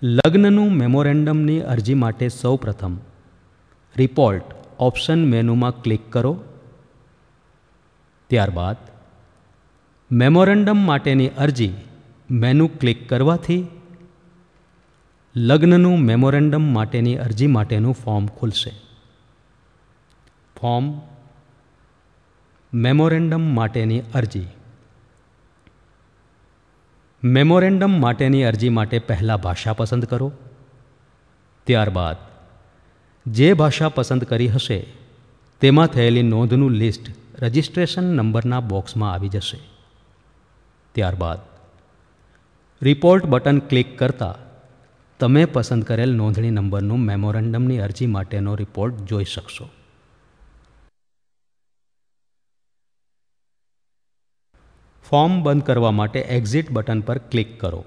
લગ્નનું મેમોરેન્ડમની અરજી માટે સૌપ્રથમ રિપોર્ટ ઓપ્શન મેનુમાં ક્લિક કરો. ત્યારબાદ મેમોરેન્ડમ માટેની અરજી મેનુ ક્લિક કરવાથી લગ્નનું મેમોરેન્ડમ માટેની અરજી માટેનું ફોર્મ ખુલશે. ફોર્મ મેમોરેન્ડમ માટેની અરજી. મેમોરેન્ડમ માટેની અરજી માટે પહેલાં ભાષા પસંદ કરો. ત્યારબાદ જે ભાષા પસંદ કરી હશે તેમાં થયેલી નોંધનું લિસ્ટ રજિસ્ટ્રેશન નંબરના બોક્સમાં આવી જશે. ત્યારબાદ રિપોર્ટ બટન ક્લિક કરતાં તમે પસંદ કરેલ નોંધણી નંબરનું મેમોરેન્ડમની અરજી માટેનો રિપોર્ટ જોઈ શકશો. ફોર્મ બંધ કરવા માટે એક્ઝિટ બટન પર ક્લિક કરો.